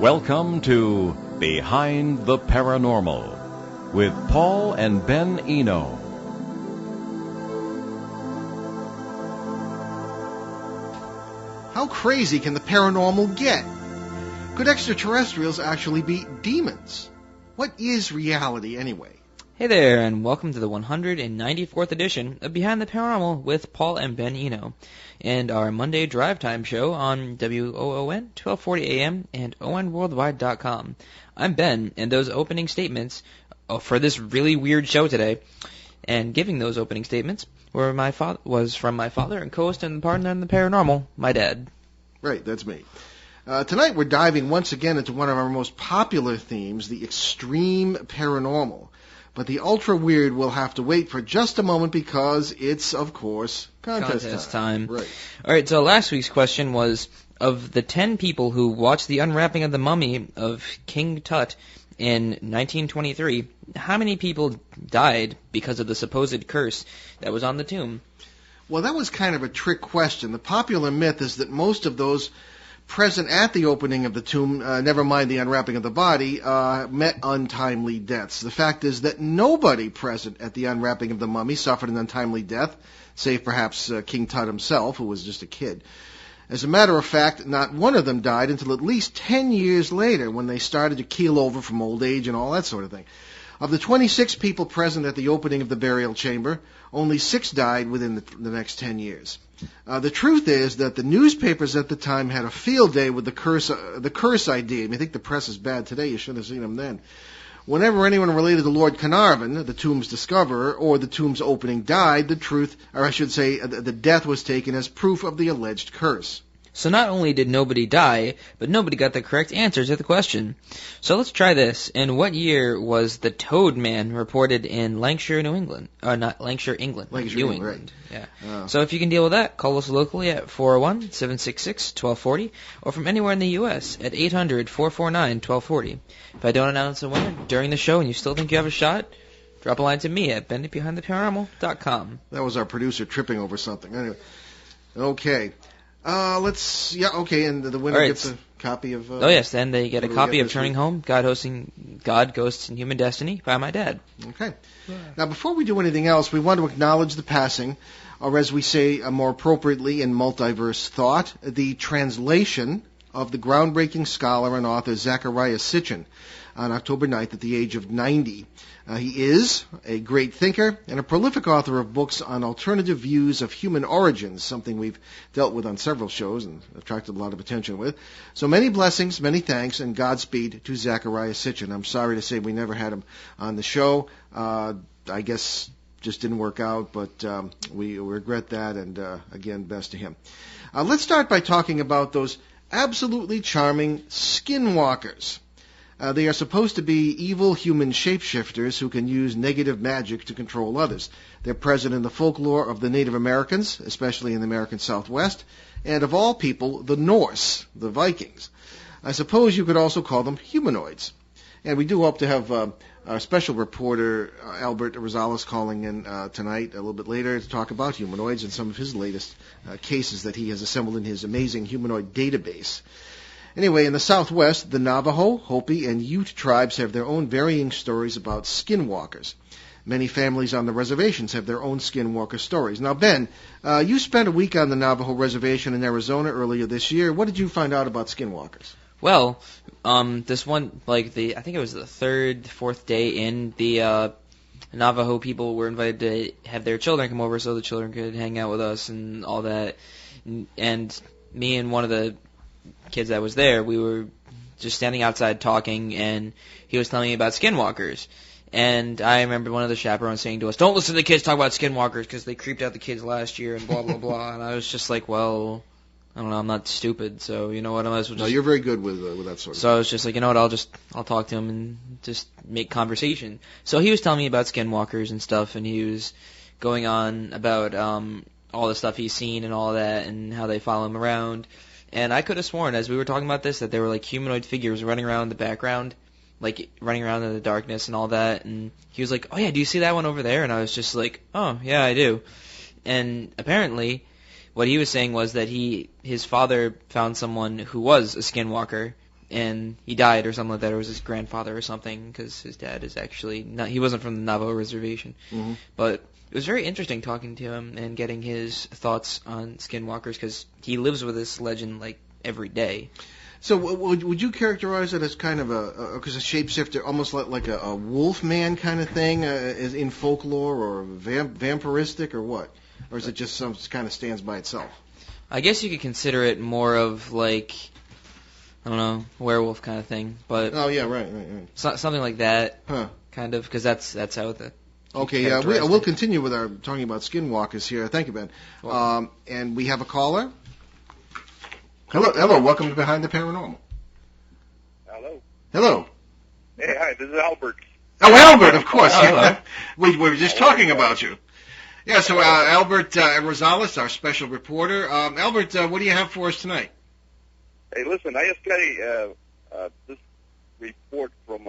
Welcome to Behind the Paranormal with Paul and Ben Eno. How crazy can the paranormal get? Could extraterrestrials actually be demons? What is reality anyway? Hey there, and welcome to the 194th edition of Behind the Paranormal with Paul and Ben Eno, and our Monday drive time show on WOON 1240 AM and ONWorldwide.com. I'm Ben, and those opening statements for this really weird show today, and giving those opening statements was from my father and co-host and partner in the paranormal, my dad. Right, that's me. Tonight we're diving once again into one of our most popular themes, the extreme paranormal. But the ultra-weird will have to wait for just a moment because it's, of course, contest time. Right. All right, so last week's question was, of the 10 people who watched the unwrapping of the mummy of King Tut in 1923, how many people died because of the supposed curse that was on the tomb? Well, that was kind of a trick question. The popular myth is that most of those present at the opening of the tomb, never mind the unwrapping of the body, met untimely deaths. The fact is that nobody present at the unwrapping of the mummy suffered an untimely death, save perhaps King Tut himself, who was just a kid. As a matter of fact, not one of them died until at least 10 years later, when they started to keel over from old age and all that sort of thing. Of the 26 people present at the opening of the burial chamber, only 6 died within the next 10 years. The truth is that the newspapers at the time had a field day with the curse idea. I mean, I think the press is bad today. You should have seen them then. Whenever anyone related to Lord Carnarvon, the tomb's discoverer, or the tomb's opening died, the death was taken as proof of the alleged curse. So not only did nobody die, but nobody got the correct answer to the question. So let's try this. In what year was the Toad Man reported in Lancashire, New England? Not Lancashire, England. New England. Right. Yeah. So if you can deal with that, call us locally at 401-766-1240, or from anywhere in the U.S. at 800-449-1240. If I don't announce a winner during the show and you still think you have a shot, drop a line to me at BenditBehindTheParanormal.com. That was our producer tripping over something. Anyway, okay. And the winner gets a copy of... oh, yes, then they get a copy of Turning Home, God, Ghosts, and Human Destiny by my dad. Okay. Yeah. Now, before we do anything else, we want to acknowledge the passing, or as we say more appropriately in multiverse thought, the translation of the groundbreaking scholar and author Zecharia Sitchin on October 9th at the age of 90. He is a great thinker and a prolific author of books on alternative views of human origins, something we've dealt with on several shows and attracted a lot of attention with. So many blessings, many thanks, and Godspeed to Zecharia Sitchin. I'm sorry to say we never had him on the show. I guess just didn't work out, but we regret that, and again, best to him. Let's start by talking about those absolutely charming skinwalkers. They are supposed to be evil human shapeshifters who can use negative magic to control others. They're present in the folklore of the Native Americans, especially in the American Southwest, and of all people, the Norse, the Vikings. I suppose you could also call them humanoids. And we do hope to have our special reporter, Albert Rosales, calling in tonight, a little bit later, to talk about humanoids and some of his latest cases that he has assembled in his amazing humanoid database. Anyway, in the Southwest, the Navajo, Hopi, and Ute tribes have their own varying stories about skinwalkers. Many families on the reservations have their own skinwalker stories. Now, Ben, you spent a week on the Navajo reservation in Arizona earlier this year. What did you find out about skinwalkers? Well, this one, I think it was the 3rd, 4th day in, the Navajo people were invited to have their children come over so the children could hang out with us and all that. And me and one of the kids that was there, we were just standing outside talking, and he was telling me about skinwalkers. And I remember one of the chaperones saying to us, "Don't listen to the kids talk about skinwalkers because they creeped out the kids last year and blah, blah, blah." And I was just like, well, I don't know, I'm not stupid, so you know what, I might as well just... No, you're very good with that sort of So I was just like, you know what, I'll talk to him and just make conversation. So he was telling me about skinwalkers and stuff, and he was going on about all the stuff he's seen and all that and how they follow him around. And I could have sworn, as we were talking about this, that there were like humanoid figures running around in the background, like running around in the darkness and all that. And he was like, "Oh yeah, do you see that one over there?" And I was just like, "Oh yeah, I do." And apparently, what he was saying was that his father found someone who was a skinwalker and he died or something like that, or it was his grandfather or something, because his dad is actually not, he wasn't from the Navajo reservation. Mm-hmm. But it was very interesting talking to him and getting his thoughts on skinwalkers, because he lives with this legend like every day. So would you characterize it as kind of a shapeshifter, almost like a wolf man kind of thing, in folklore, or vampiristic, or what? Or is it just some kind of stands by itself? I guess you could consider it more of like, I don't know, werewolf kind of thing, but oh yeah, right. Something like that, huh? Kind of, because that's how the. Okay, yeah, we'll continue with our talking about skinwalkers here. Thank you, Ben. And we have a caller. Hello, welcome to Behind the Paranormal. Hello. Hey, hi, this is Albert. Oh, Albert, of course. Hello. We were just talking about you. Yeah, so Albert Rosales, our special reporter. Albert, what do you have for us tonight? Hey, listen, I just got this report from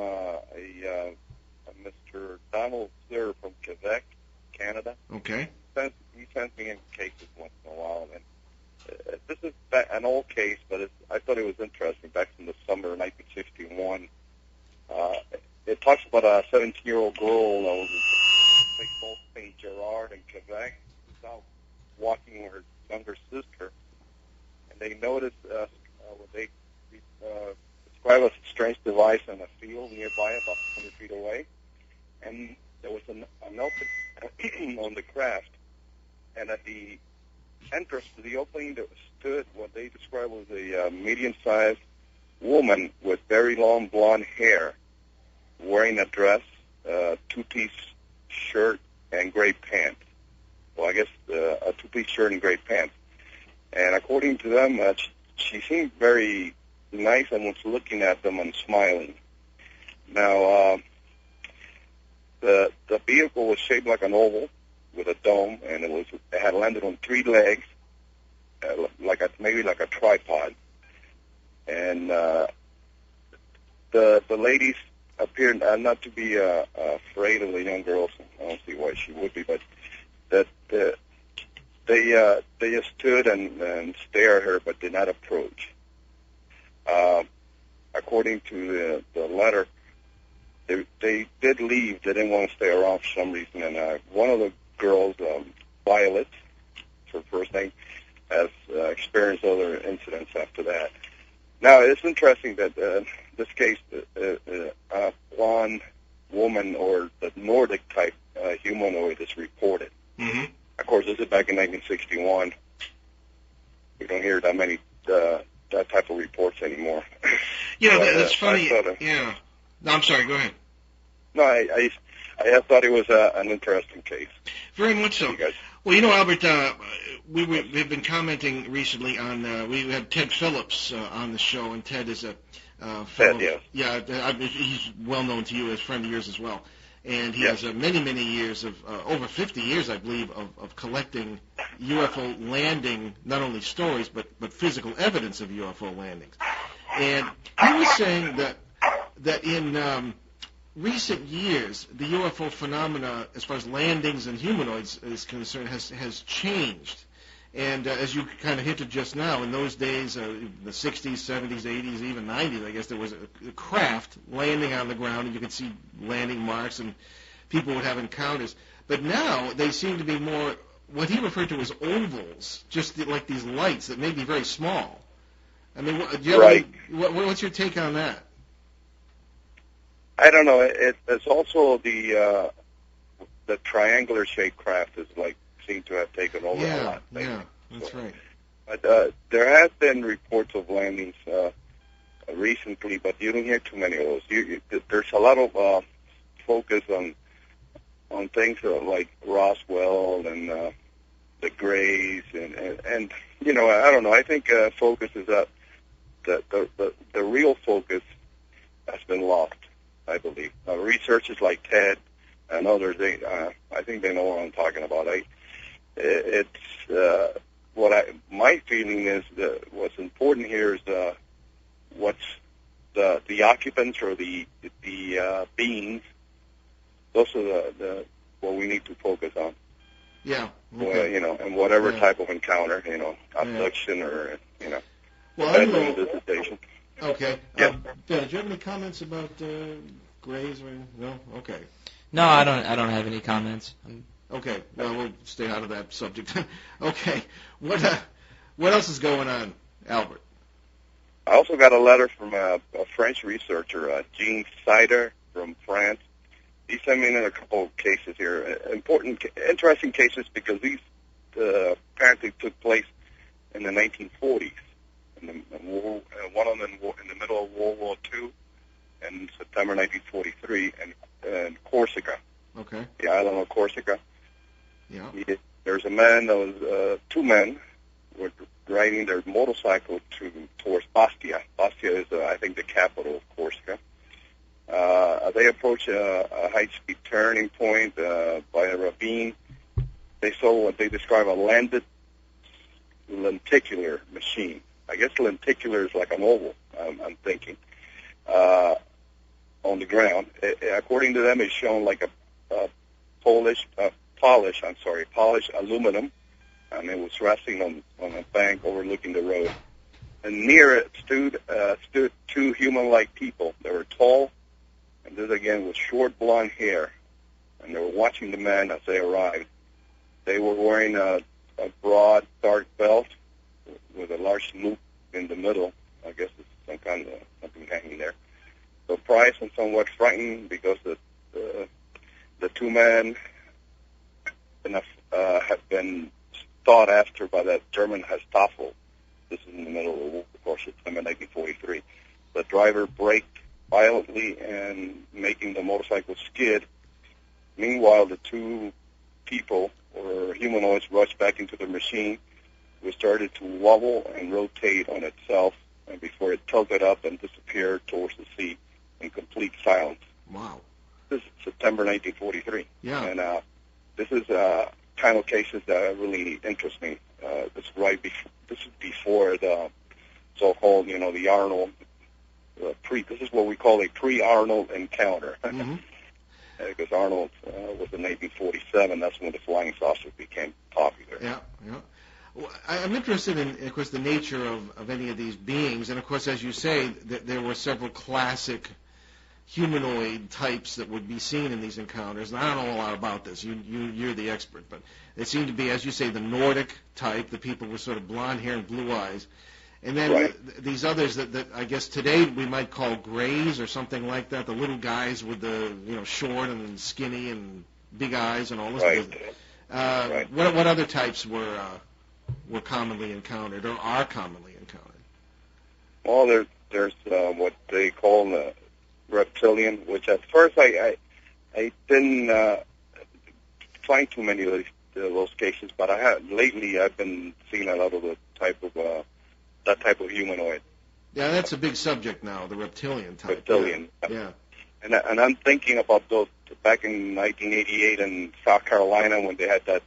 Mr. Donald Sir from Quebec, Canada. Okay. He sends me in cases once in a while, and this is an old case, but I thought it was interesting. Back in the summer of 1961, it talks about a 17-year-old girl that was in a place called St. Gerard in Quebec, out walking with her younger sister, and they noticed what they describe as a strange device in a field nearby, about 100 feet away, and there was an opening on the craft, and at the entrance to the opening there stood what they described was a medium-sized woman with very long blonde hair, wearing a dress, two-piece shirt, and gray pants. Well, I guess a two-piece shirt and gray pants. And according to them, she seemed very nice and was looking at them and smiling. Now, the vehicle was shaped like an oval with a dome, and it had landed on three legs, maybe like a tripod. And the ladies appeared not to be afraid of the young girls. I don't see why she would be, but that they just stood and stared at her, but did not approach. According to the letter, they did leave. They didn't want to stay around for some reason. And one of the girls, Violet, her first name, has experienced other incidents after that. Now, it's interesting that this case, a blonde woman or the Nordic type humanoid is reported. Mm-hmm. Of course, this is back in 1961. We don't hear that many that type of reports anymore. Yeah, that's funny. Yeah. No, I'm sorry. Go ahead. No, I thought it was an interesting case. Very much so. Well, Albert, we've been commenting recently on, we had Ted Phillips on the show, and Ted is a fellow. Ted, yes. Yeah, he's well known to you as a friend of yours as well. And he has many, many years of, over 50 years, I believe, of collecting UFO landing, not only stories, but physical evidence of UFO landings. And he was saying that in recent years, the UFO phenomena, as far as landings and humanoids is concerned, has changed. And as you kind of hinted just now, in those days, the 60s, 70s, 80s, even 90s, I guess there was a craft landing on the ground, and you could see landing marks, and people would have encounters. But now they seem to be more what he referred to as ovals, just like these lights that may be very small. I mean, what's your take on that? I don't know. It's also the triangular-shaped craft is seem to have taken over a lot. Yeah, that's right. But there has been reports of landings recently, but you don't hear too many of those. There's a lot of focus on things like Roswell and the Greys, and I don't know. I think focus is that the real focus has been lost. I believe researchers like Ted and others, I think they know what I'm talking about. My feeling is that what's important here is what's the occupants or the beings. Those are what we need to focus on. Yeah. Okay. And whatever type of encounter, abduction or Well, visitation. Okay. Yes. Ben, did you have any comments about Grays or no? Okay. No, I don't have any comments. Okay. Well, we'll stay out of that subject. Okay. What else is going on, Albert? I also got a letter from a French researcher, Jean Sider from France. He sent me in a couple of cases here, interesting cases because these apparently took place in the 1940s. One of them in the middle of World War II in September 1943 in Corsica. Okay. The island of Corsica. Yeah. There's a man that was, two men were riding their motorcycle towards Bastia. Bastia is, I think, the capital of Corsica. They approached a high-speed turning point by a ravine. They saw what they describe a landed lenticular machine. I guess lenticular is like an oval, I'm thinking, on the ground. According to them, it's shown like a polished aluminum, and it was resting on a bank overlooking the road. And near it stood two human-like people. They were tall, and this again with short blonde hair, and they were watching the man as they arrived. They were wearing a broad, dark belt with a large loop in the middle. I guess it's some kind of something hanging there. Surprised and somewhat frightened because the two men have been sought after by the German Gestapo. This is in the middle of the war, of course, September 1943. The driver braked violently and making the motorcycle skid. Meanwhile, the two people, or humanoids, rushed back into the machine, which started to wobble and rotate on itself and before it tilted up and disappeared towards the sea in complete silence. Wow. This is September 1943. Yeah. And this is kind of cases that really interest me. This is before the so-called, the Arnold, this is what we call a pre-Arnold encounter. Mm-hmm. Because Arnold was in 1947. That's when the flying saucer became popular. Yeah, yeah. Well, I'm interested in, of course, the nature of any of these beings. And, of course, as you say, there were several classic humanoid types that would be seen in these encounters. And I don't know a lot about this. You're the expert. But it seemed to be, as you say, the Nordic type, the people with sort of blonde hair and blue eyes. And then right. These others that I guess today we might call grays or something like that, the little guys with the short and skinny and big eyes and all this. Right. Right. What other types were commonly encountered or are commonly encountered? Well, there's what they call the reptilian, which at first I didn't find too many of those cases, but lately I've been seeing a lot of that type of humanoid. Yeah, that's a big subject now, the reptilian type. Reptilian. Yeah. And I'm thinking about those back in 1988 in South Carolina when they had that,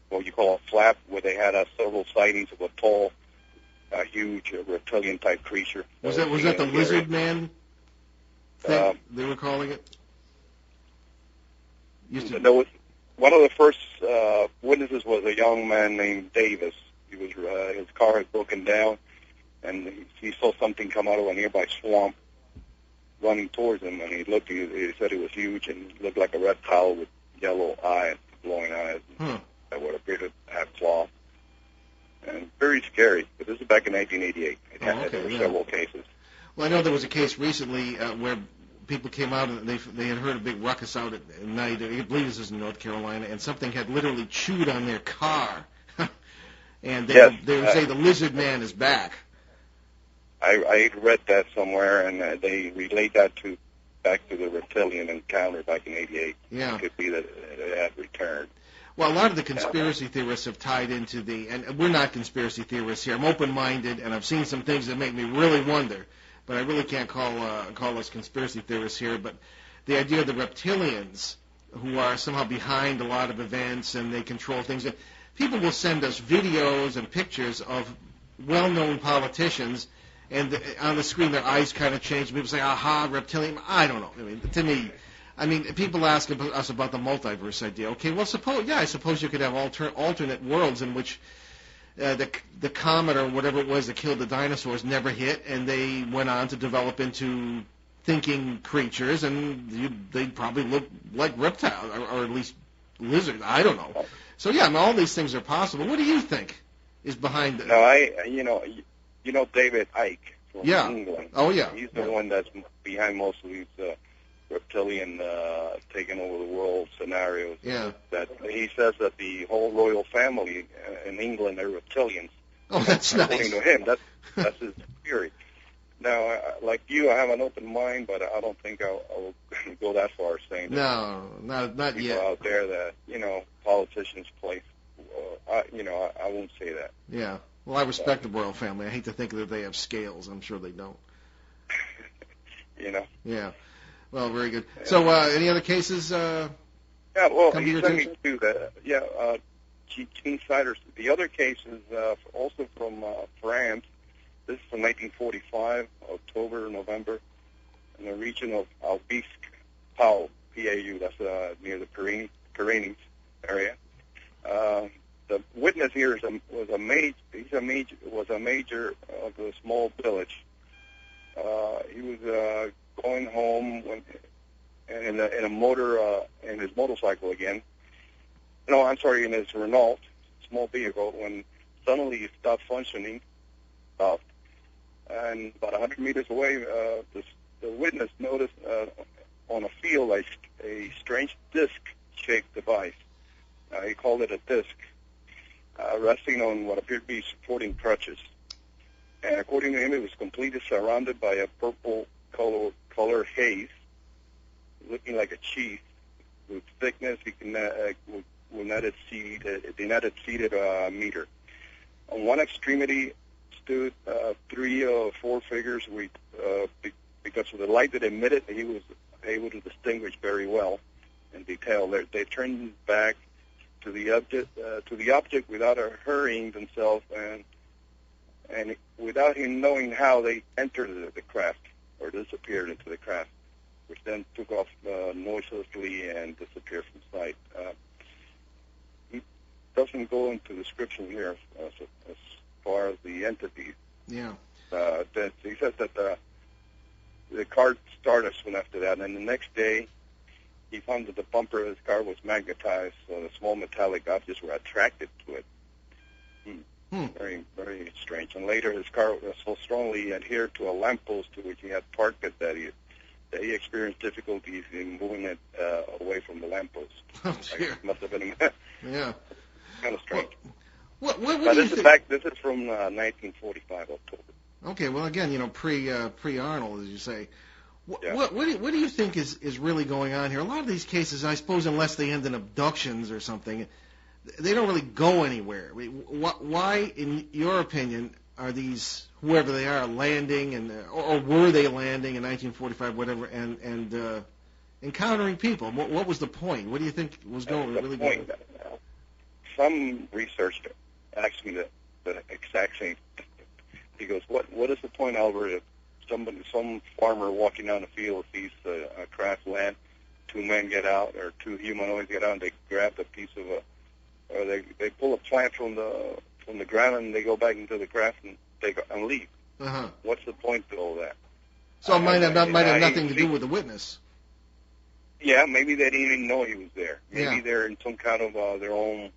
what you call a flap, where they had several sightings of a tall, huge reptilian type creature. Was that the lizard man thing they were calling it? There was one of the first witnesses was a young man named Davis. He was his car had broken down, and he saw something come out of a nearby swamp running towards him, and he looked. He said it was huge and looked like a reptile with yellow eyes, glowing eyes, that would appear to have claws. And very scary. But this is back in 1988. There were several cases. Well, I know there was a case recently where people came out and they had heard a big ruckus out at night. I believe this is in North Carolina, and something had literally chewed on their car. And they would say the lizard man is back. I read that somewhere, and they relate that back to the reptilian encounter back in '88. Yeah. It could be that it had returned. Well, a lot of the conspiracy theorists have tied into and we're not conspiracy theorists here. I'm open-minded, and I've seen some things that make me really wonder, but I really can't call us conspiracy theorists here. But the idea of the reptilians, who are somehow behind a lot of events and they control things. People will send us videos and pictures of well-known politicians, and on the screen their eyes kind of change. People say, aha, reptilian. I don't know. To me, people ask us about the multiverse idea. Okay, well, I suppose you could have alternate worlds in which the comet or whatever it was that killed the dinosaurs never hit, and they went on to develop into thinking creatures, and they probably look like reptiles, or at least lizards. I don't know. So yeah, I mean, all these things are possible. What do you think is behind it? No, you know David Icke from England. Oh yeah. He's the one that's behind most of these reptilian taking over the world scenarios. Yeah. That he says that the whole royal family in England are reptilians. Oh, that's nice. According to him, that's his theory. Now, like you, I have an open mind, but I don't think I'll go that far saying that. No, not people yet. out there that politicians play. I won't say that. Yeah. Well, I respect the royal family. I hate to think that they have scales. I'm sure they don't. Yeah. Well, very good. So, any other cases? Yeah. Well, come to he your sent me attention? to that. Yeah. Gene Siders. The other case is also from France. This is from 1945, October, November, in the region of Albisque, Pau, P-A-U. That's near the Pyrenees area. The witness here was a major of a small village. He was going home in a motor in his motorcycle again. No, I'm sorry, in his Renault small vehicle. When suddenly he stopped functioning, and about 100 meters away, the witness noticed on a field a strange disc-shaped device. He called it a disc, resting on what appeared to be supporting crutches. And according to him, it was completely surrounded by a purple color haze, looking like a cheese, with thickness will not exceed a meter. On one extremity stood 3 or 4 figures. Because of the light that emitted, he was able to distinguish very well in detail. They turned back to the object without hurrying themselves, and without him knowing how, they entered the craft or disappeared into the craft, which then took off noiselessly and disappeared from sight. He doesn't go into description here as far as the entity. Yeah. He says that the car started soon after that, and the next day he found that the bumper of his car was magnetized, so the small metallic objects were attracted to it. Very, very strange. And later his car was so strongly adhered to a lamppost to which he had parked it that he experienced difficulties in moving it away from the lamppost. Oh, dear. Must have been Yeah. kind of strange. What But do you think? This is from 1945 October. Okay, well, again, pre-Arnold, as you say. Yeah. What do you think is really going on here? A lot of these cases, I suppose, unless they end in abductions or something, they don't really go anywhere. I mean, why, in your opinion, are these, whoever they are, landing, or were they landing in 1945, whatever, and encountering people? What was the point? What do you think was really going on? Some researcher asked me the exact same thing. He goes, "What is the point, Albert, if some farmer walking down the field sees a craft land, 2 men get out, or 2 humanoids get out, and they grab a piece of or they pull a plant from the ground, and they go back into the craft and leave. Uh-huh. What's the point to all that?" So it might have nothing to do with the witness. Yeah, maybe they didn't even know he was there. Maybe Yeah. they're in some kind of their own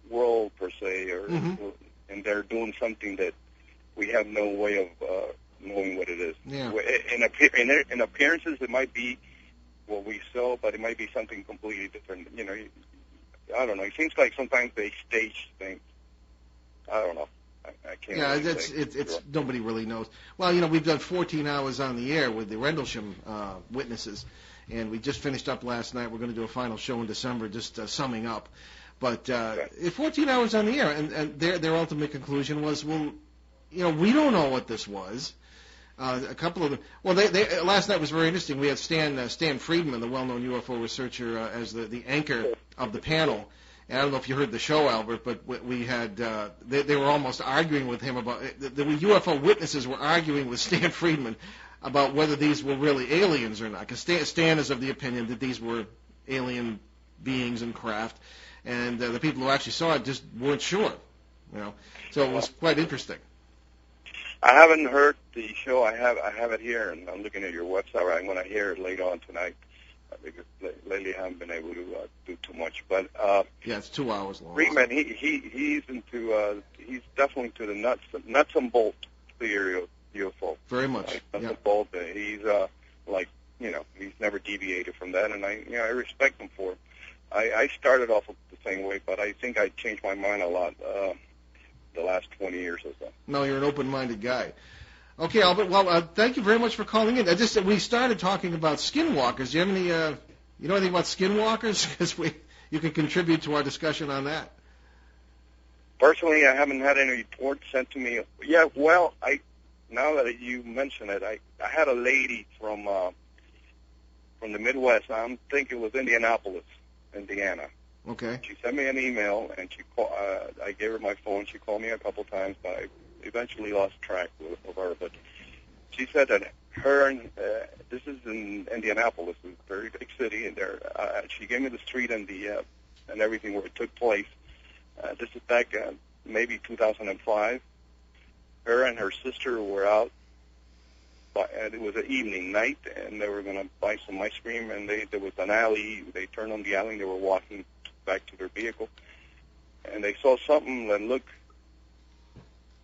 world per se, or and they're doing something that we have no way of knowing what it is. Yeah. In appearances, it might be what we saw, but it might be something completely different. I don't know. It seems like sometimes they stage things. I don't know. I can't. Yeah, really it's say. nobody really knows. Well, we've done 14 hours on the air with the Rendlesham witnesses, and we just finished up last night. We're going to do a final show in December, just summing up. But 14 hours on the air, and their ultimate conclusion was, well, we don't know what this was. A couple of them. Well, they last night was very interesting. We had Stan Friedman, the well-known UFO researcher, as the anchor of the panel. And I don't know if you heard the show, Albert, but we had they were almost arguing with him about the UFO witnesses were arguing with Stan Friedman about whether these were really aliens or not. Because Stan is of the opinion that these were alien beings and craft, and the people who actually saw it just weren't sure. So it was quite interesting. I haven't heard the show. I have it here, and I'm looking at your website. I'm going to hear it later on tonight because lately I haven't been able to do too much. But it's 2 hours long. Friedman, he's he's definitely to the nuts and bolts theory of UFO. Very much. Nuts and bolts. He's he's never deviated from that, and I respect him for it. I started off the same way, but I think I changed my mind a lot the last 20 years or so. No, you're an open-minded guy. Okay, Albert. Well, thank you very much for calling in. We started talking about skinwalkers. Do you have any? You know anything about skinwalkers? Because you can contribute to our discussion on that. Personally, I haven't had any reports sent to me. Yeah, well, now that you mention it, I had a lady from the Midwest. I think it was Indianapolis, Indiana. Okay. She sent me an email, and I gave her my phone. She called me a couple times, but I eventually lost track of her. But she said that her and this is in Indianapolis, it's a very big city, and she gave me the street and and everything where it took place. This is back maybe 2005. Her and her sister were out, and it was an evening night, and they were going to buy some ice cream, and there was an alley. They turned on the alley, and they were walking back to their vehicle, and they saw something that looked,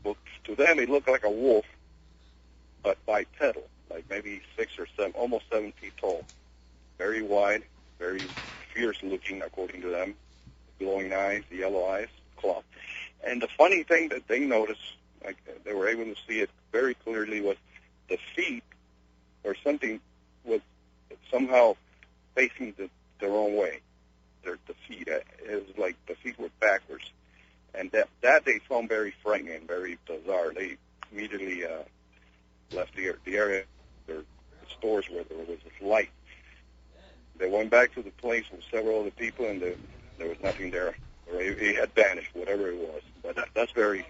well, to them it looked like a wolf, but bipedal, like maybe 6 or 7, almost 7 feet tall, very wide, very fierce looking, according to them, glowing eyes, yellow eyes, claw. And the funny thing that they noticed, like they were able to see it very clearly, was the feet or something was somehow facing the wrong way. The feet, it was like the feet were backwards, and that they found very frightening and very bizarre. They immediately left the area, the stores where there was this light. They went back to the place with several other people, and there was nothing there, or it had vanished, whatever it was. But that's the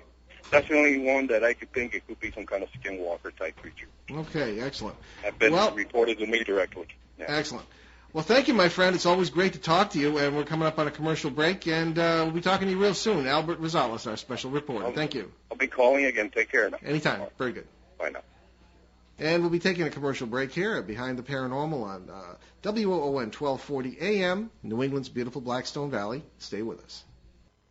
only one that I could think it could be some kind of skinwalker type creature. Okay, excellent. Have been reported to me directly. Yeah. Excellent. Well, thank you, my friend. It's always great to talk to you, and we're coming up on a commercial break, and we'll be talking to you real soon. Albert Rosales, our special reporter. Thank you. I'll be calling again. Take care now. Anytime. Very good. Bye now. And we'll be taking a commercial break here at Behind the Paranormal on WOON 1240 AM, New England's beautiful Blackstone Valley. Stay with us.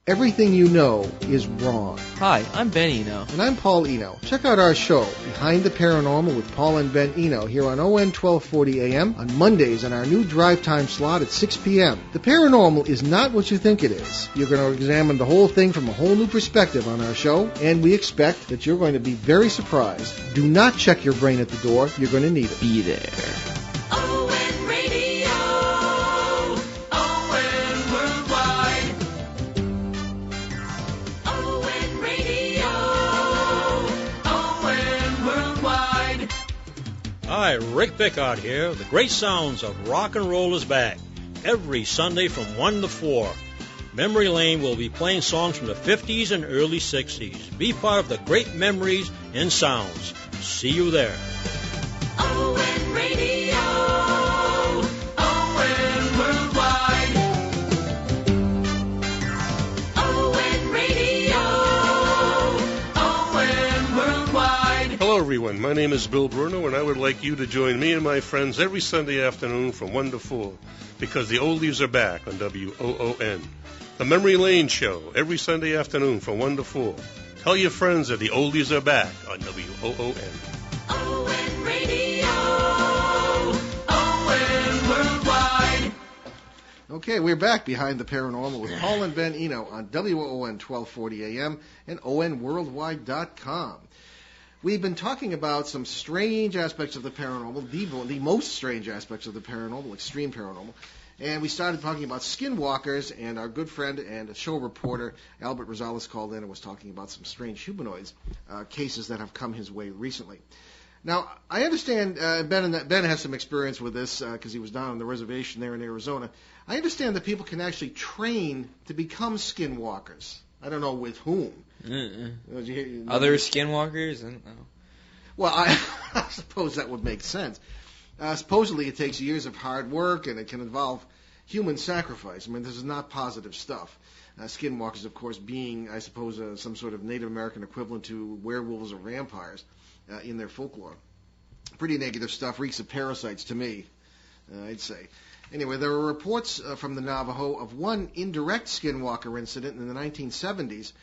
Everything you know is wrong. Hi, I'm Ben Eno. And I'm Paul Eno. Check out our show, Behind the Paranormal with Paul and Ben Eno, here on ON 1240 AM on Mondays on our new drive time slot at 6 p.m. The paranormal is not what you think it is. You're going to examine the whole thing from a whole new perspective on our show, and we expect that you're going to be very surprised. Do not check your brain at the door. You're going to need it. Be there. Hi, Rick Pickard here. The great sounds of rock and roll is back every Sunday from 1 to 4. Memory Lane will be playing songs from the 50s and early 60s. Be part of the great memories and sounds. See you there. ON Radio, ON Worldwide. ON Radio, ON Worldwide. Hello, everyone. My name is Bill Bruno, and I would like you to join me and my friends every Sunday afternoon from 1 to 4, because the oldies are back on WOON. The Memory Lane Show, every Sunday afternoon from 1 to 4. Tell your friends that the oldies are back on WOON. ON Radio, ON Worldwide. Okay, we're back Behind the Paranormal with Paul and Ben Eno on WOON 1240 AM and ONWorldwide.com. We've been talking about some strange aspects of the paranormal, the most strange aspects of the paranormal, extreme paranormal. And we started talking about skinwalkers, and our good friend and show reporter Albert Rosales called in and was talking about some strange humanoids cases that have come his way recently. Now, I understand Ben has some experience with this because he was down on the reservation there in Arizona. I understand that people can actually train to become skinwalkers. I don't know with whom. Other skinwalkers? I don't know. Well, I suppose that would make sense. Supposedly it takes years of hard work, and it can involve, human sacrifice. I mean, this is not positive stuff. Skinwalkers, of course, being, I suppose, some sort of Native American equivalent to werewolves or vampires in their folklore. Pretty negative stuff, reeks of parasites to me, I'd say. Anyway, there are reports from the Navajo of one indirect skinwalker incident in the 1970s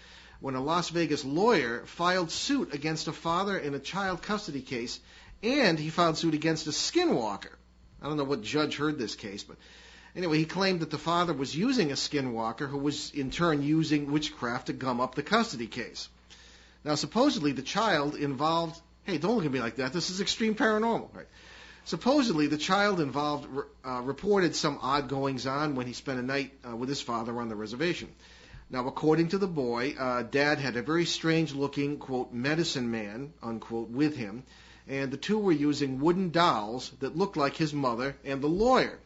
when a Las Vegas lawyer filed suit against a father in a child custody case, and he filed suit against a skinwalker. I don't know what judge heard this case, but anyway, he claimed that the father was using a skinwalker who was in turn using witchcraft to gum up the custody case. Now, supposedly the child involved... Hey, don't look at me like that. This is extreme paranormal. Right? Supposedly, the child involved reported some odd goings-on when he spent a night with his father on the reservation. Now, according to the boy, Dad had a very strange-looking, quote, medicine man, unquote, with him, and the two were using wooden dolls that looked like his mother and the lawyer.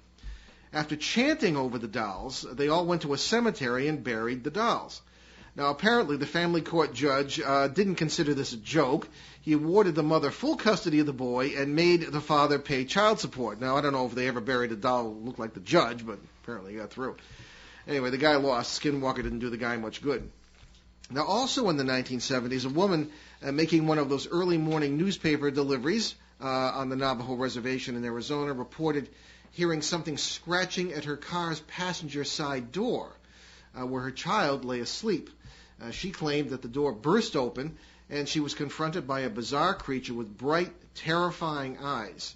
After chanting over the dolls, they all went to a cemetery and buried the dolls. Now, apparently, the family court judge didn't consider this a joke. He awarded the mother full custody of the boy and made the father pay child support. Now, I don't know if they ever buried a doll that looked like the judge, but apparently he got through. Anyway, the guy lost. Skinwalker didn't do the guy much good. Now, also in the 1970s, a woman making one of those early morning newspaper deliveries on the Navajo reservation in Arizona reported hearing something scratching at her car's passenger side door where her child lay asleep. She claimed that the door burst open and she was confronted by a bizarre creature with bright, terrifying eyes.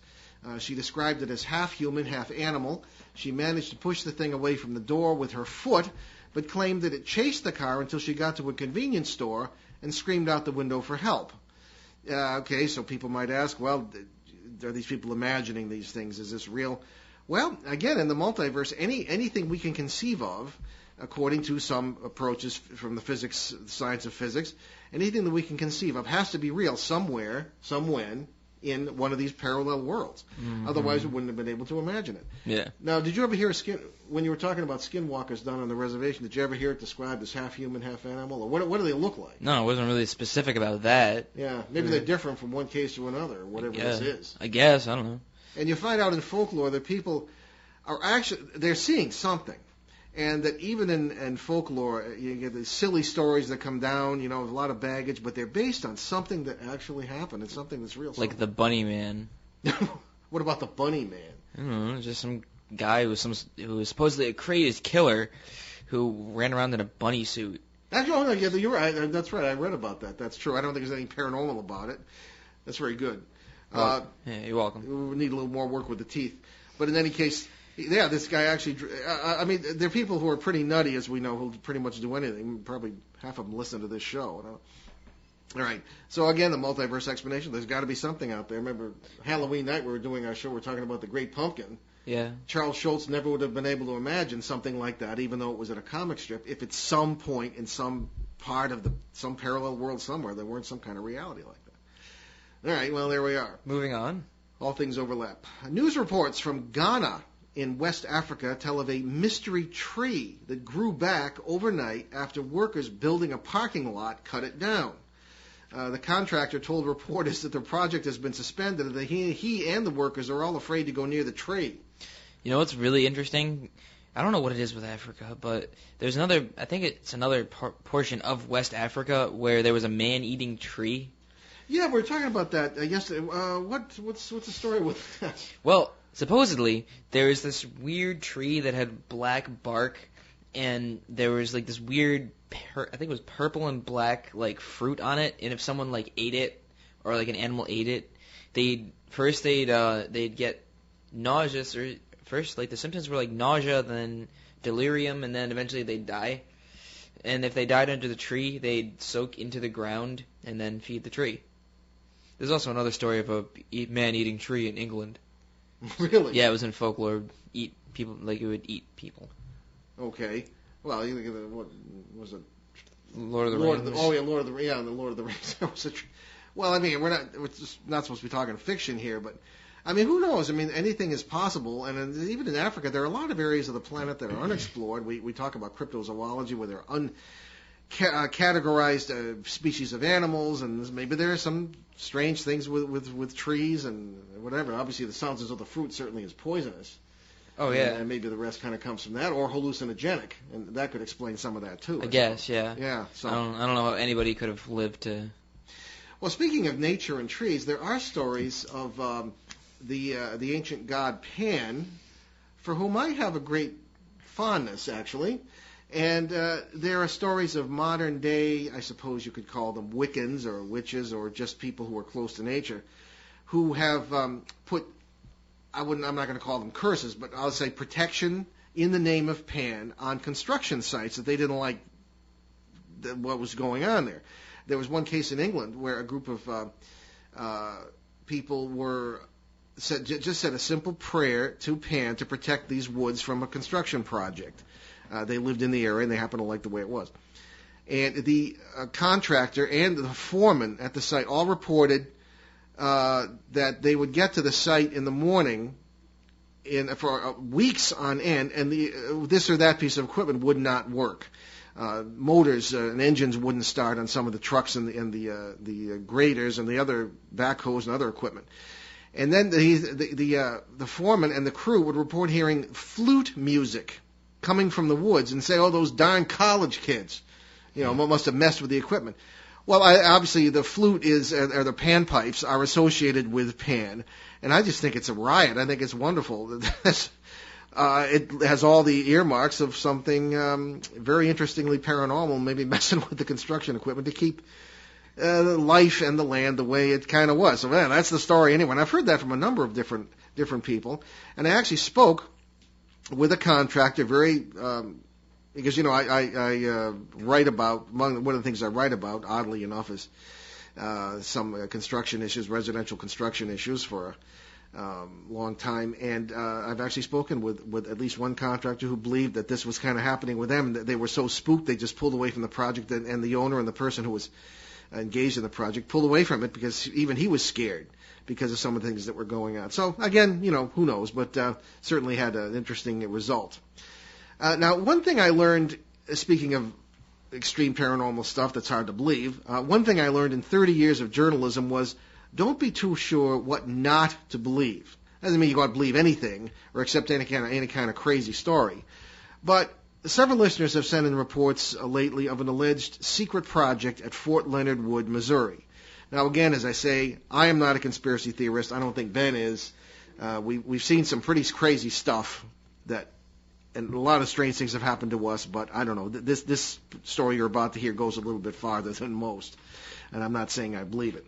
She described it as half human, half animal. She managed to push the thing away from the door with her foot, but claimed that it chased the car until she got to a convenience store and screamed out the window for help. Okay, so people might ask, well, are these people imagining these things? Is this real? Well, again, in the multiverse, anything we can conceive of, according to some approaches from the science of physics, anything that we can conceive of has to be real somewhere, somewhen, in one of these parallel worlds. Mm-hmm. Otherwise, we wouldn't have been able to imagine it. Yeah. Now, did you ever hear when you were talking about skinwalkers down on the reservation, did you ever hear it described as half human, half animal? Or what do they look like? No, it wasn't really specific about that. Yeah, maybe they're different from one case to another, or whatever this is. I guess, I don't know. And you find out in folklore that people are actually, they're seeing something. And that even in folklore, you get these silly stories that come down, with a lot of baggage, but they're based on something that actually happened. It's something that's real. Like the Bunny Man. What about the Bunny Man? I don't know, just some guy who was supposedly a crazed killer who ran around in a bunny suit. Actually, you're right. That's right. I read about that. That's true. I don't think there's anything paranormal about it. That's very good. Yeah, you're welcome. We need a little more work with the teeth. But in any case... Yeah, this guy actually... I mean, there are people who are pretty nutty, as we know, who'll pretty much do anything. Probably half of them listen to this show. All right. So, again, the multiverse explanation. There's got to be something out there. Remember, Halloween night we were doing our show. We were talking about the Great Pumpkin. Yeah. Charles Schultz never would have been able to imagine something like that, even though it was in a comic strip, if at some point in some part of some parallel world somewhere there weren't some kind of reality like that. All right. Well, there we are. Moving on. All things overlap. News reports from Ghana in West Africa tell of a mystery tree that grew back overnight after workers building a parking lot cut it down. The contractor told reporters that the project has been suspended and that he and the workers are all afraid to go near the tree. You know what's really interesting? I don't know what it is with Africa, but there's I think it's another portion of West Africa where there was a man-eating tree. Yeah, we were talking about that yesterday. What's the story with that? Well, supposedly, there is this weird tree that had black bark, and there was like this weird, I think it was purple and black like fruit on it. And if someone like ate it, or like an animal ate it, they'd get nauseous, or first like the symptoms were like nausea, then delirium, and then eventually they'd die. And if they died under the tree, they'd soak into the ground and then feed the tree. There's also another story of a man-eating tree in England. Really? Yeah, it was in folklore. Eat people, like it would eat people. Okay. Well, you think of what was it? Lord of the Rings. Lord of the Rings. Well, I mean, we're just not supposed to be talking fiction here, but I mean, who knows? I mean, anything is possible, and even in Africa, there are a lot of areas of the planet that are unexplored. We talk about cryptozoology, where there are categorized species of animals, and maybe there are some strange things with trees and whatever. Obviously, it sounds as though the fruit certainly is poisonous. Oh, yeah. And maybe the rest kind of comes from that, or hallucinogenic, and that could explain some of that too. I guess, yeah. Yeah. So. I don't know how anybody could have lived to. Well, speaking of nature and trees, there are stories of the ancient god Pan, for whom I have a great fondness, actually. And there are stories of modern day, I suppose you could call them Wiccans or witches or just people who are close to nature, who have put, I'm not going to call them curses, but I'll say protection in the name of Pan on construction sites that they didn't like what was going on there. There was one case in England where a group of people just said a simple prayer to Pan to protect these woods from a construction project. They lived in the area and they happened to like the way it was. And the contractor and the foreman at the site all reported that they would get to the site in the morning for weeks on end, and this or that piece of equipment would not work. Motors and engines wouldn't start on some of the trucks and the graders and the other backhoes and other equipment. And then the foreman and the crew would report hearing flute music coming from the woods and say, "Oh, those darn college kids, must have messed with the equipment." Well, obviously the flute or the panpipes are associated with Pan, and I just think it's a riot. I think it's wonderful. It has all the earmarks of something very interestingly paranormal, maybe messing with the construction equipment to keep life and the land the way it kind of was. So, man, that's the story anyway. And I've heard that from a number of different people, and I actually spoke with a contractor because I write about, one of the things I write about, oddly enough, is some construction issues, residential construction issues for a long time, and I've actually spoken with at least one contractor who believed that this was kind of happening with them, that they were so spooked they just pulled away from the project, and the owner and the person who was engaged in the project pulled away from it because even he was scared because of some of the things that were going on. So again, who knows, but certainly had an interesting result. Now, one thing I learned, speaking of extreme paranormal stuff that's hard to believe, one thing I learned in 30 years of journalism was don't be too sure what not to believe. Doesn't mean you got to believe anything or accept any kind of crazy story. But several listeners have sent in reports lately of an alleged secret project at Fort Leonard Wood, Missouri. Now, again, as I say, I am not a conspiracy theorist. I don't think Ben is. We've seen some pretty crazy stuff and a lot of strange things have happened to us, but I don't know. This story you're about to hear goes a little bit farther than most, and I'm not saying I believe it.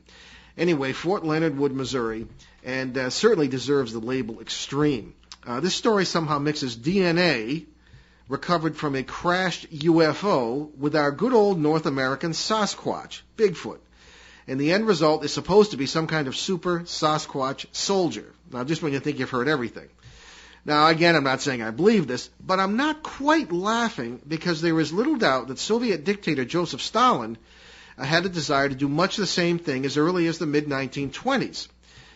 Anyway, Fort Leonard Wood, Missouri, and certainly deserves the label extreme. This story somehow mixes DNA recovered from a crashed UFO with our good old North American Sasquatch, Bigfoot. And the end result is supposed to be some kind of super Sasquatch soldier. Now, just when you think you've heard everything. Now, again, I'm not saying I believe this, but I'm not quite laughing because there is little doubt that Soviet dictator Joseph Stalin had a desire to do much the same thing as early as the mid-1920s.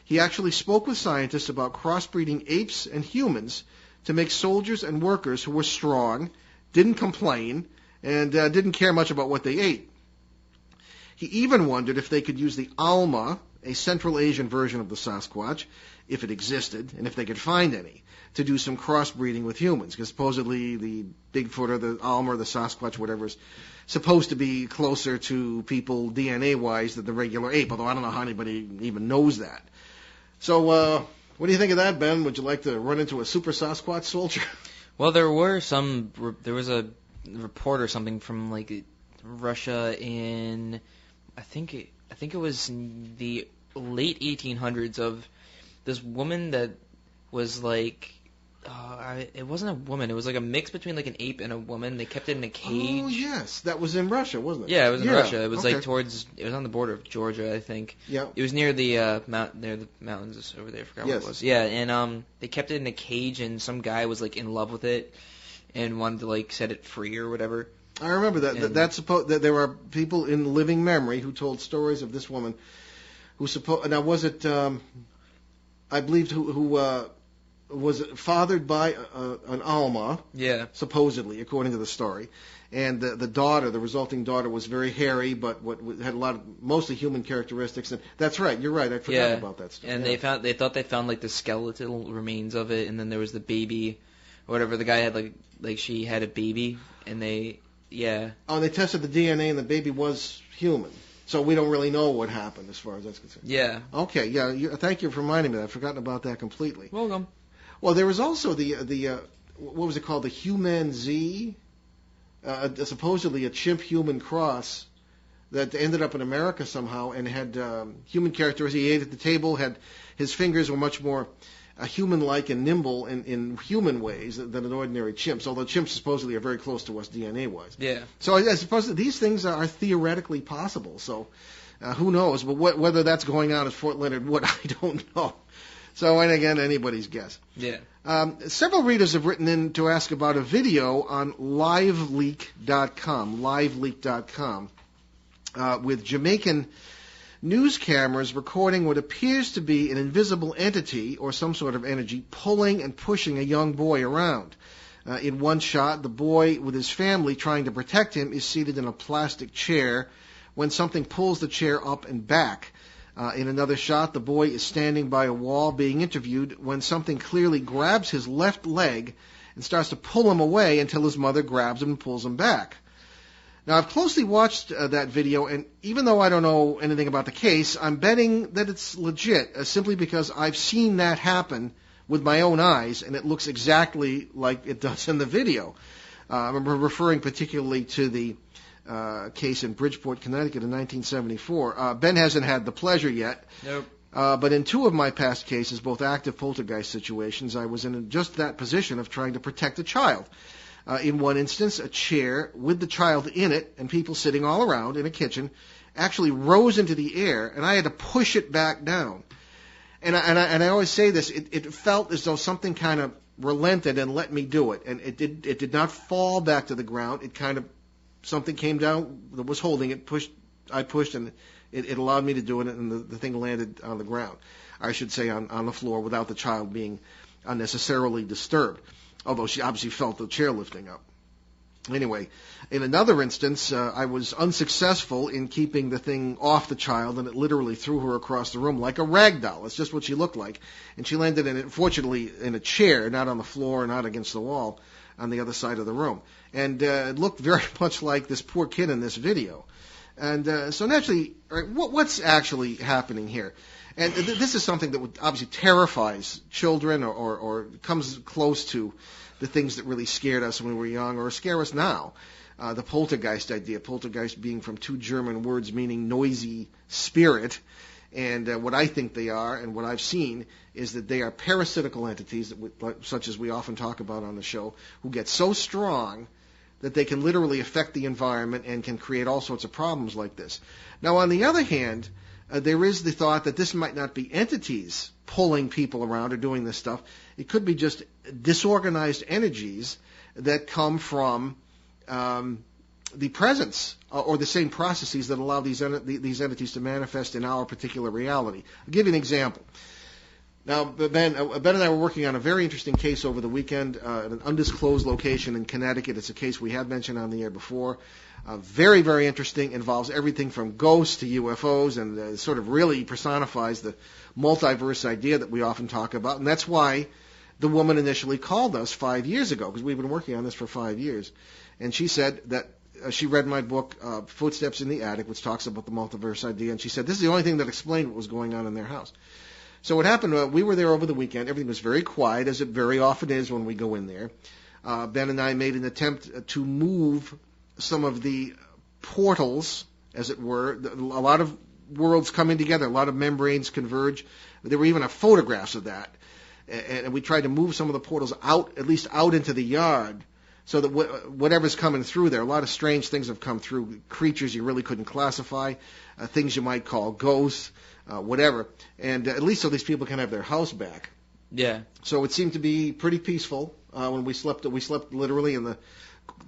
He actually spoke with scientists about crossbreeding apes and humans to make soldiers and workers who were strong, didn't complain, and didn't care much about what they ate. He even wondered if they could use the Alma, a Central Asian version of the Sasquatch, if it existed, and if they could find any, to do some crossbreeding with humans, because supposedly the Bigfoot or the Alma or the Sasquatch, whatever, is supposed to be closer to people DNA-wise than the regular ape, although I don't know how anybody even knows that. So, what do you think of that, Ben? Would you like to run into a super Sasquatch soldier? Well, there was a report or something from like Russia in, I think it was in the late 1800s of this woman that was like, it wasn't a woman. It was like a mix between like an ape and a woman. They kept it in a cage. Oh yes, that was in Russia, wasn't it? Yeah, it was in Russia. It was okay. like it was on the border of Georgia, I think. Yeah. It was near the mountains over there. I forgot what it was. Yeah, and they kept it in a cage, and some guy was like in love with it and wanted to like set it free or whatever. I remember that. That there are people in living memory who told stories of this woman who now was it? I believed who was fathered by an Alma, Yeah. supposedly, according to the story. And the daughter, the resulting daughter, was very hairy, but had a lot of mostly human characteristics. And that's right, you're right. I forgot about that stuff. And yeah. they thought they found like the skeletal remains of it, and then there was the baby, or whatever. The guy had like she had a baby, and they Oh, and they tested the DNA, and the baby was human. So we don't really know what happened as far as that's concerned. Yeah. Okay, yeah. Thank you for reminding me. I've forgotten about that completely. Welcome. Well, there was also the what was it called? The Human Z, supposedly a chimp-human cross that ended up in America somehow and had human characteristics. He ate at the table. His fingers were much more human-like and nimble in human ways than an ordinary chimps. Although chimps supposedly are very close to us DNA-wise. Yeah. So I suppose that these things are theoretically possible. So who knows? But whether that's going on at Fort Leonard Wood, I don't know. So, and again, anybody's guess. Yeah. Several readers have written in to ask about a video on liveleak.com, with Jamaican news cameras recording what appears to be an invisible entity or some sort of energy pulling and pushing a young boy around. In one shot, the boy with his family trying to protect him is seated in a plastic chair when something pulls the chair up and back. In another shot, the boy is standing by a wall being interviewed when something clearly grabs his left leg and starts to pull him away until his mother grabs him and pulls him back. Now, I've closely watched that video, and even though I don't know anything about the case, I'm betting that it's legit, simply because I've seen that happen with my own eyes, and it looks exactly like it does in the video. I'm referring particularly to the case in Bridgeport, Connecticut in 1974. Ben hasn't had the pleasure yet. Nope. But in two of my past cases, both active poltergeist situations, I was in just that position of trying to protect a child. In one instance, a chair with the child in it and people sitting all around in a kitchen actually rose into the air, and I had to push it back down. And I always say this, it felt as though something kind of relented and let me do it. And it did not fall back to the ground. It kind of, something came down that was holding it, I pushed, and it allowed me to do it, and the thing landed on the ground. I should say on the floor without the child being unnecessarily disturbed, although she obviously felt the chair lifting up. Anyway, in another instance, I was unsuccessful in keeping the thing off the child, and it literally threw her across the room like a rag doll. That's just what she looked like. And she landed in it, fortunately, in a chair, not on the floor, not against the wall, on the other side of the room. And it looked very much like this poor kid in this video. And so naturally, right, what's actually happening here? And this is something that would obviously terrifies children or comes close to the things that really scared us when we were young or scare us now. The poltergeist idea, poltergeist being from two German words meaning noisy spirit. And what I think they are and what I've seen is that they are parasitical entities, such as we often talk about on the show, who get so strong that they can literally affect the environment and can create all sorts of problems like this. Now, on the other hand, there is the thought that this might not be entities pulling people around or doing this stuff. It could be just disorganized energies that come from the presence or the same processes that allow these entities to manifest in our particular reality. I'll give you an example. Now, Ben and I were working on a very interesting case over the weekend at an undisclosed location in Connecticut. It's a case we have mentioned on the air before. Very, very interesting. Involves everything from ghosts to UFOs, and sort of really personifies the multiverse idea that we often talk about. And that's why the woman initially called us 5 years ago, because we've been working on this for 5 years. And she said that she read my book, Footsteps in the Attic, which talks about the multiverse idea. And she said this is the only thing that explained what was going on in their house. So what happened, we were there over the weekend. Everything was very quiet, as it very often is when we go in there. Ben and I made an attempt to move some of the portals, as it were. A lot of worlds coming together, a lot of membranes converge. There were even photographs of that. And we tried to move some of the portals out, at least out into the yard, so that whatever's coming through there, a lot of strange things have come through, creatures you really couldn't classify, things you might call ghosts, whatever, and at least so these people can have their house back. Yeah. So it seemed to be pretty peaceful when we slept. We slept literally in the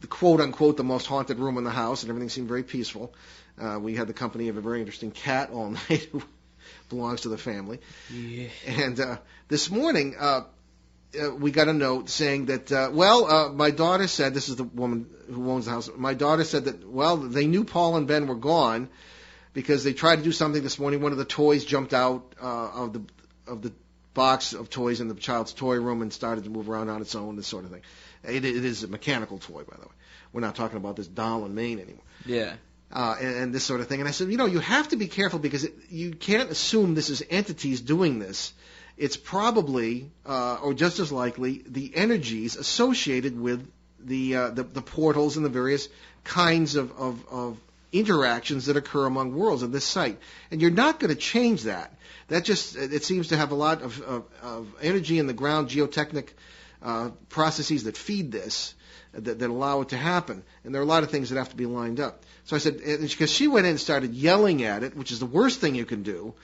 quote unquote the most haunted room in the house, and everything seemed very peaceful. We had the company of a very interesting cat all night who belongs to the family. Yeah. And this morning, we got a note saying that, my daughter said, this is the woman who owns the house, my daughter said that, well, they knew Paul and Ben were gone because they tried to do something this morning. One of the toys jumped out of the box of toys in the child's toy room and started to move around on its own, this sort of thing. It is a mechanical toy, by the way. We're not talking about this doll in Maine anymore. Yeah. And this sort of thing. And I said, you have to be careful because you can't assume this is entities doing this. It's probably, or just as likely, the energies associated with the portals and the various kinds of interactions that occur among worlds in this site. And you're not going to change that. It seems to have a lot of energy in the ground, geotechnic processes that feed this, that allow it to happen. And there are a lot of things that have to be lined up. So I said, because she went in and started yelling at it, which is the worst thing you can do,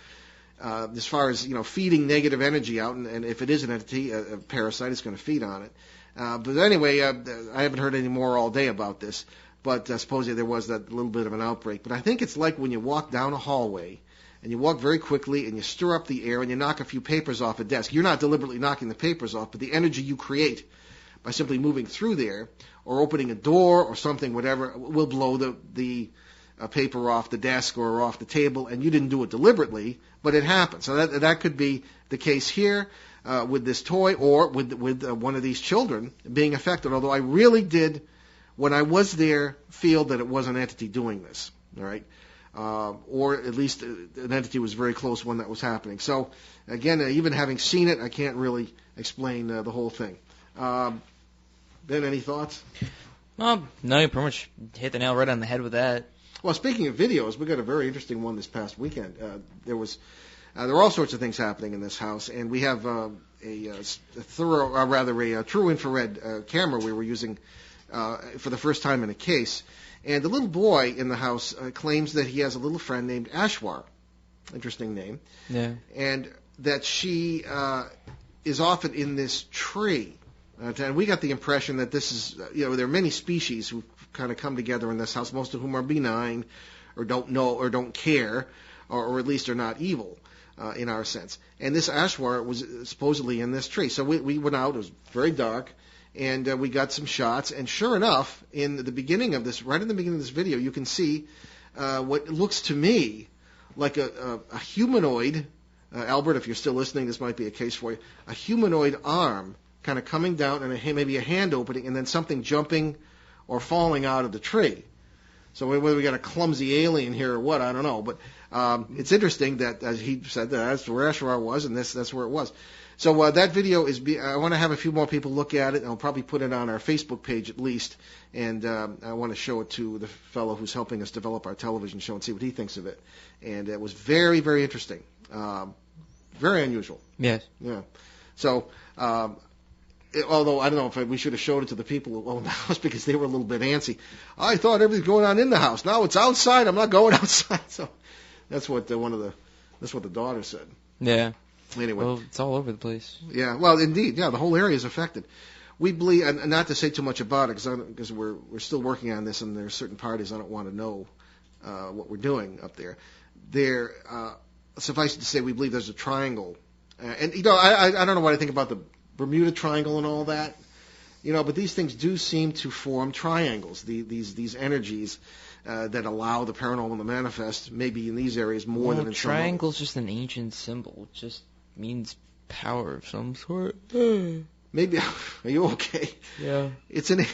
as far as, feeding negative energy out, and if it is an entity, a parasite, it's going to feed on it. But anyway, I haven't heard any more all day about this, but supposedly there was that little bit of an outbreak. But I think it's like when you walk down a hallway, and you walk very quickly, and you stir up the air, and you knock a few papers off a desk. You're not deliberately knocking the papers off, but the energy you create by simply moving through there, or opening a door, or something, whatever, will blow the paper off the desk or off the table, and you didn't do it deliberately, but it happened. So that could be the case here with this toy, or with one of these children being affected. Although I really did, when I was there, feel that it was an entity doing this. All right. Or at least an entity was very close when that was happening. So, again, even having seen it, I can't really explain the whole thing. Ben, any thoughts? No, you pretty much hit the nail right on the head with that. Well, speaking of videos, we got a very interesting one this past weekend. There were all sorts of things happening in this house, and we have a true infrared camera we were using for the first time in a case. And the little boy in the house claims that he has a little friend named Ashwar. Interesting name. Yeah. And that she is often in this tree. And we got the impression that this is, there are many species who kind of come together in this house, most of whom are benign or don't know or don't care, or at least are not evil in our sense. And this Ashwar was supposedly in this tree. So we went out. It was very dark. And we got some shots, and sure enough, right in the beginning of this video, you can see what looks to me like a humanoid. Albert, if you're still listening, this might be a case for you. A humanoid arm kind of coming down, and maybe a hand opening, and then something jumping or falling out of the tree. So whether we got a clumsy alien here or what, I don't know. But it's interesting that, as he said, that's where Ashwar was, and that's where it was. So that video I want to have a few more people look at it, and I'll probably put it on our Facebook page at least, and I want to show it to the fellow who's helping us develop our television show and see what he thinks of it. And it was very, very interesting. Very unusual. Yes. Yeah. So, although I don't know if we should have showed it to the people who own the house because they were a little bit antsy. I thought everything's going on in the house. Now it's outside. I'm not going outside. So that's what that's what the daughter said. Yeah. Anyway. Well, it's all over the place. Yeah, well, indeed. Yeah, the whole area is affected. We believe, and not to say too much about it, because we're still working on this, and there are certain parties I don't want to know what we're doing up there. Suffice it to say, we believe there's a triangle. And, I don't know what I think about the Bermuda Triangle and all that, but these things do seem to form triangles, these energies that allow the paranormal to manifest, maybe in these areas more than in some others. Triangle's just an ancient symbol. It just means power of some sort. Maybe. Are you okay? Yeah. It's an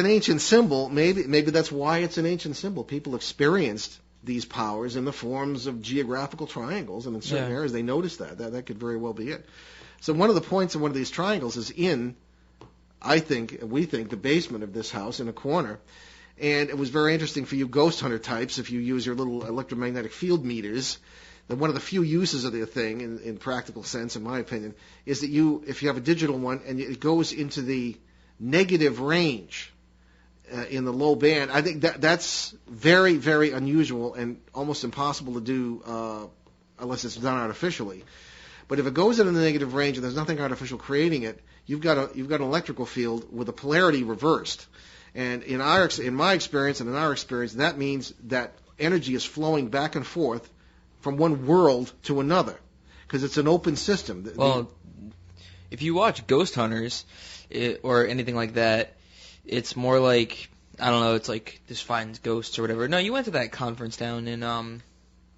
ancient symbol. Maybe that's why it's an ancient symbol. People experienced these powers in the forms of geographical triangles, and in certain areas they noticed that. That could very well be it. So one of the points of one of these triangles is we think, the basement of this house in a corner. And it was very interesting for you ghost hunter types, if you use your little electromagnetic field meters, that one of the few uses of the thing, in practical sense, in my opinion, is that if you have a digital one and it goes into the negative range in the low band, I think that's very, very unusual and almost impossible to do unless it's done artificially. But if it goes into the negative range and there's nothing artificial creating it, you've got an electrical field with a polarity reversed. And in my experience and in our experience, that means that energy is flowing back and forth from one world to another, because it's an open system. Well, if you watch Ghost Hunters or anything like that, it's more like, I don't know, it's like this finds ghosts or whatever. No, you went to that conference down in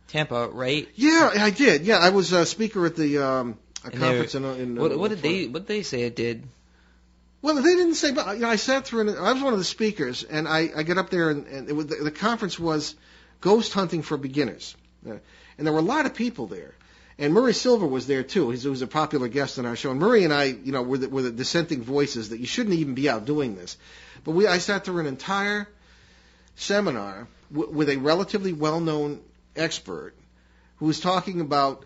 Tampa, right? Yeah, I did. Yeah, I was a speaker at the a conference in what did they say it did? Well, they didn't say, but I sat through, and I was one of the speakers, and I get up there, and the conference was ghost hunting for beginners, and there were a lot of people there, and Murray Silver was there too. He was a popular guest on our show, and Murray and I, were the dissenting voices that you shouldn't even be out doing this, but I sat through an entire seminar with a relatively well-known expert who was talking about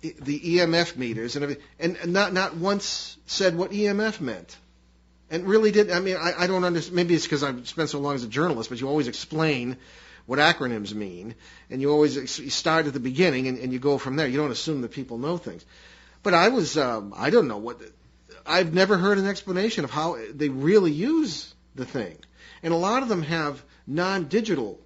the EMF meters and everything, and not once said what EMF meant. And really did. I mean, I don't understand. Maybe it's because I've spent so long as a journalist, but you always explain what acronyms mean, and you start at the beginning and you go from there. You don't assume that people know things. But I don't know I've never heard an explanation of how they really use the thing. And a lot of them have non-digital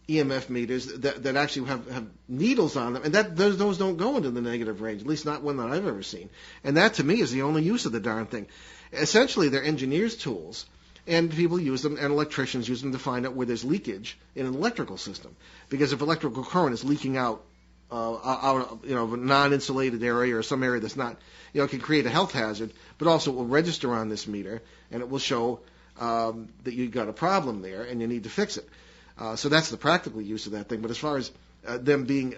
EMF meters that actually have needles on them, and those don't go into the negative range, at least not one that I've ever seen. And that, to me, is the only use of the darn thing. Essentially, they're engineers' tools, and people use them, and electricians use them to find out where there's leakage in an electrical system. Because if electrical current is leaking out of a non-insulated area or some area that's not, it can create a health hazard, but also it will register on this meter, and it will show that you've got a problem there, and you need to fix it. So that's the practical use of that thing. But as far as them being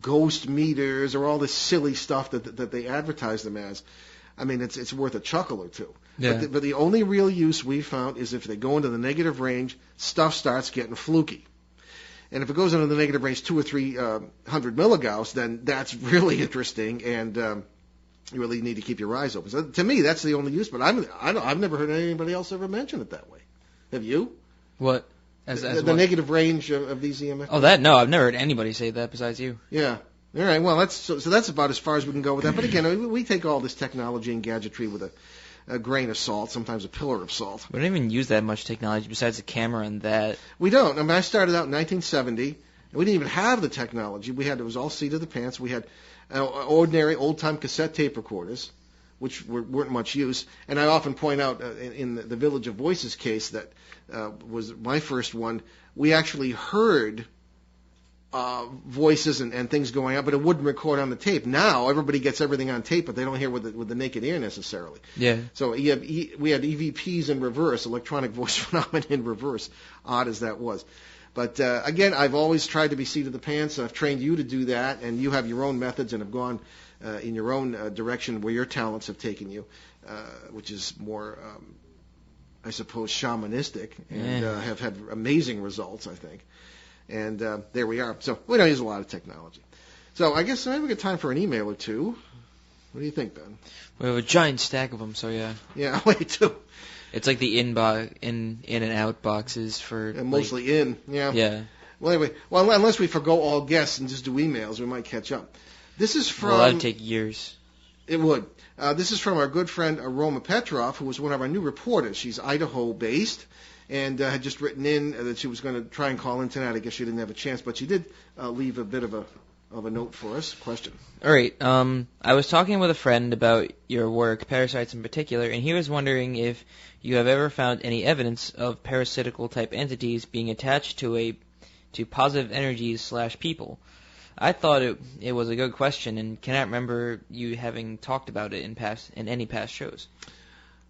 ghost meters or all this silly stuff that they advertise them as, I mean, it's worth a chuckle or two. Yeah. But the only real use we found is if they go into the negative range, stuff starts getting fluky. And if it goes into the negative range 200 or 300 milligauss, then that's really interesting, and you really need to keep your eyes open. So to me, that's the only use. But I've never heard anybody else ever mention it that way. Have you? What? The negative range of these EMF? Oh, no, I've never heard anybody say that besides you. Yeah. All right. Well, so that's about as far as we can go with that. But again, we take all this technology and gadgetry with a grain of salt, sometimes a pillar of salt. We don't even use that much technology besides the camera and that. We don't. I mean, I started out in 1970, and we didn't even have the technology. It was all seat of the pants. We had ordinary old-time cassette tape recorders, which weren't much use. And I often point out in the Village of Voices case that was my first one, we actually heard voices and things going on, but it wouldn't record on the tape. Now everybody gets everything on tape, but they don't hear with the naked ear necessarily. Yeah. So we had EVPs in reverse, electronic voice phenomenon in reverse, odd as that was. But again, I've always tried to be seat of the pants. I've trained you to do that, and you have your own methods and have gone in your own direction where your talents have taken you, which is more, I suppose, shamanistic, and have had amazing results, I think. And there we are. So we don't use a lot of technology. So I guess maybe we got time for an email or two. What do you think, Ben? We have a giant stack of them, so yeah. Yeah, we do. It's like the in and out boxes for... And mostly in, yeah. Yeah. Well, anyway, unless we forgo all guests and just do emails, we might catch up. This is from... Well, that would take years. It would. This is from our good friend Roma Petrov, who was one of our new reporters. She's Idaho-based, and had just written in that she was going to try and call in tonight. I guess she didn't have a chance, but she did leave a bit of a note for us. Question. All right. I was talking with a friend about your work, parasites in particular, and he was wondering if you have ever found any evidence of parasitical type entities being attached to positive energies / people. I thought it was a good question, and cannot remember you having talked about it in any past shows.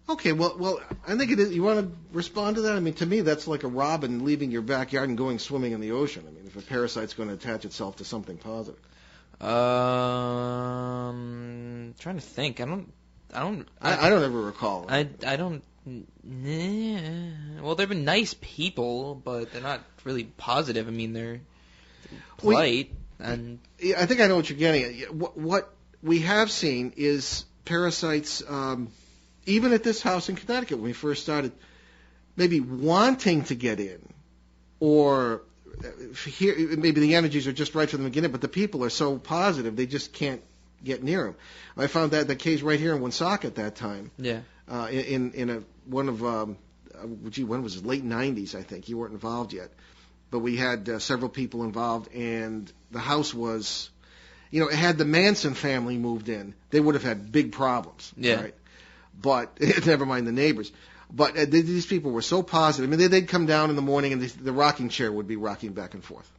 Okay, well, I think it is. You want to respond to that? I mean, to me, that's like a robin leaving your backyard and going swimming in the ocean. I mean, if a parasite's going to attach itself to something positive. Trying to think. I don't ever recall. I don't. Well, they've been nice people, but they're not really positive. I mean, they're polite. And I think I know what you're getting at. What we have seen is parasites. Even at this house in Connecticut, when we first started, maybe wanting to get in, or here, maybe the energies are just right for them to get in, but the people are so positive they just can't get near them. I found that the case right here in Woonsocket at that time. Yeah. In one of when was it? Late 90s, I think. You weren't involved yet, but we had several people involved, and the house was had the Manson family moved in, they would have had big problems. Yeah. Right? But never mind the neighbors. But these people were so positive. I mean, they'd come down in the morning and the rocking chair would be rocking back and forth.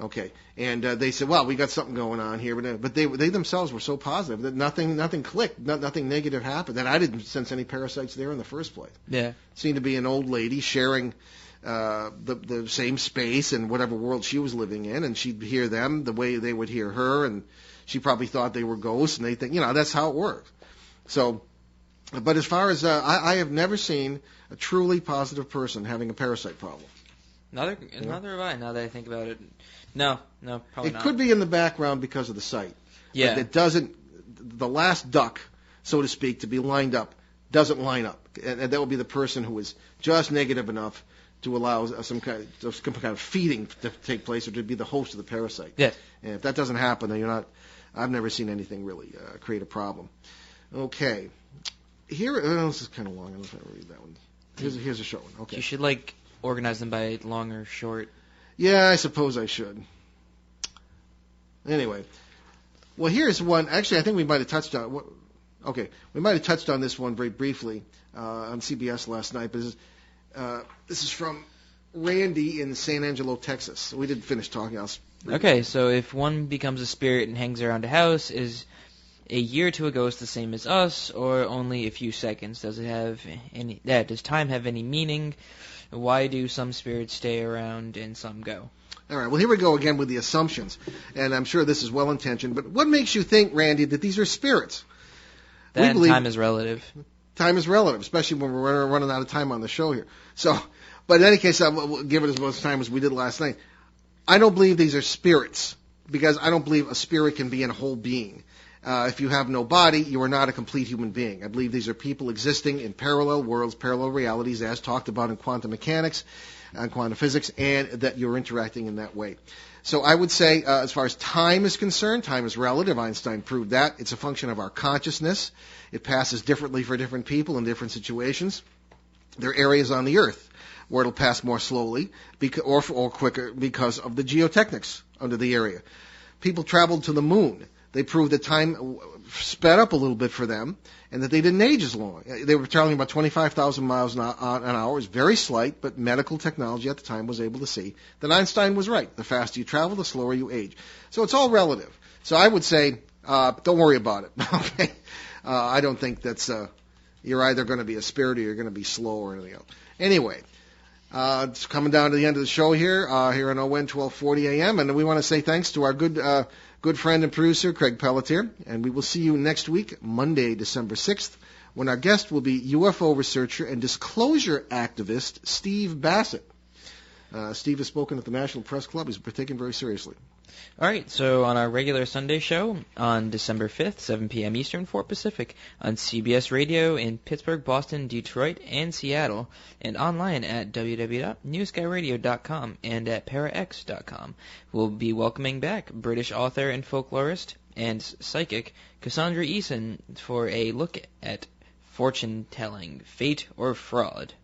Okay, and they said, "Well, we got something going on here," but they themselves were so positive that nothing clicked, nothing negative happened. That I didn't sense any parasites there in the first place. Yeah. It seemed to be an old lady sharing the same space in whatever world she was living in, and she'd hear them the way they would hear her, and she probably thought they were ghosts, and they think, that's how it works. So, but as far as I have never seen a truly positive person having a parasite problem. Neither have I. Now that I think about it, no, probably It not. could be in the background because of the site. Yeah. But it doesn't. The last duck, so to speak, to be lined up doesn't line up, and that would be the person who is just negative enough to allow some kind of feeding to take place, or to be the host of the parasite. Yeah. And if that doesn't happen, then you're not. I've never seen anything really create a problem. Okay. Here, this is kind of long. I don't know if I can read that one. Here's a short one. Okay. You should organize them by long or short. Yeah, I suppose I should. Anyway, well, here's one. Actually, I think we might have touched on. Okay, we might have touched on this one very briefly on CBS last night. But this is from Randy in San Angelo, Texas. We didn't finish talking. Okay, so if one becomes a spirit and hangs around a house, is a year to a ghost the same as us, or only a few seconds? Does time have any meaning? Why do some spirits stay around and some go? All right, well, here we go again with the assumptions. And I'm sure this is well-intentioned. But what makes you think, Randy, that these are spirits? That time is relative. Time is relative, especially when we're running out of time on the show here. So, but in any case, we'll give it as much time as we did last night. I don't believe these are spirits, because I don't believe a spirit can be in a whole being. If you have no body, you are not a complete human being. I believe these are people existing in parallel worlds, parallel realities, as talked about in quantum mechanics and quantum physics, and that you're interacting in that way. So I would say, as far as time is concerned, time is relative. Einstein proved that. It's a function of our consciousness. It passes differently for different people in different situations. There are areas on the Earth where it'll pass more slowly or quicker because of the geotechnics under the area. People traveled to the moon. They proved that time sped up a little bit for them, and that they didn't age as long. They were traveling about 25,000 miles an hour. It was very slight, but medical technology at the time was able to see that Einstein was right. The faster you travel, the slower you age. So it's all relative. So I would say, don't worry about it. Okay, I don't think that's you're either going to be a spirit or you're going to be slow or anything else. Anyway. It's coming down to the end of the show here on ON 1240 AM, and we want to say thanks to our good friend and producer, Craig Pelletier, and we will see you next week, Monday, December 6th, when our guest will be UFO researcher and disclosure activist Steve Bassett. Steve has spoken at the National Press Club. He's been taken very seriously. All right, so on our regular Sunday show on December 5th, 7 p.m. Eastern, 4 Pacific, on CBS Radio in Pittsburgh, Boston, Detroit, and Seattle, and online at www.newskyradio.com and at parax.com. We'll be welcoming back British author and folklorist and psychic Cassandra Eason for a look at fortune-telling, fate or fraud.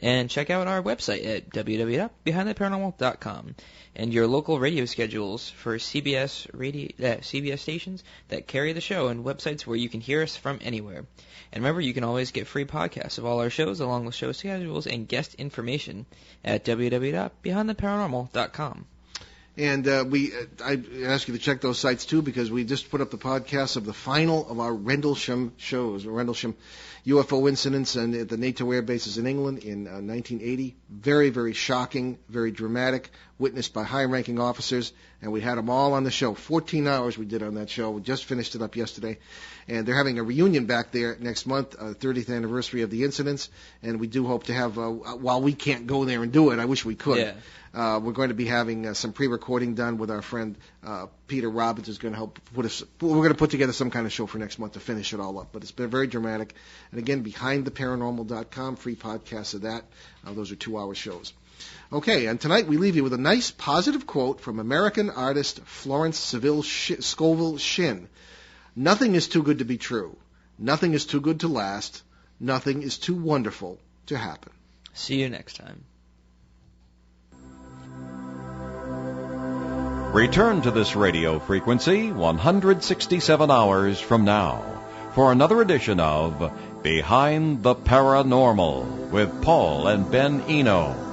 And check out our website at www.behindtheparanormal.com and your local radio schedules for CBS stations that carry the show and websites where you can hear us from anywhere. And remember, you can always get free podcasts of all our shows along with show schedules and guest information at www.behindtheparanormal.com. And I ask you to check those sites too, because we just put up the podcast of the final of our Rendlesham shows, Rendlesham UFO incidents and at the NATO air bases in England in 1980. Very, very shocking, very dramatic, witnessed by high-ranking officers, and we had them all on the show. 14 hours we did on that show. We just finished it up yesterday, and they're having a reunion back there next month, 30th anniversary of the incidents, and we do hope to have, while we can't go there and do it, I wish we could. Yeah. We're going to be having some pre-recording done with our friend Peter Robbins, who's going to help put us. We're going to put together some kind of show for next month to finish it all up. But it's been very dramatic. And again, BehindTheParanormal.com, free podcasts of that. Those are 2-hour shows. Okay, and tonight we leave you with a nice positive quote from American artist Florence Scovel Shinn. Nothing is too good to be true. Nothing is too good to last. Nothing is too wonderful to happen. See you next time. Return to this radio frequency 167 hours from now for another edition of Behind the Paranormal with Paul and Ben Eno.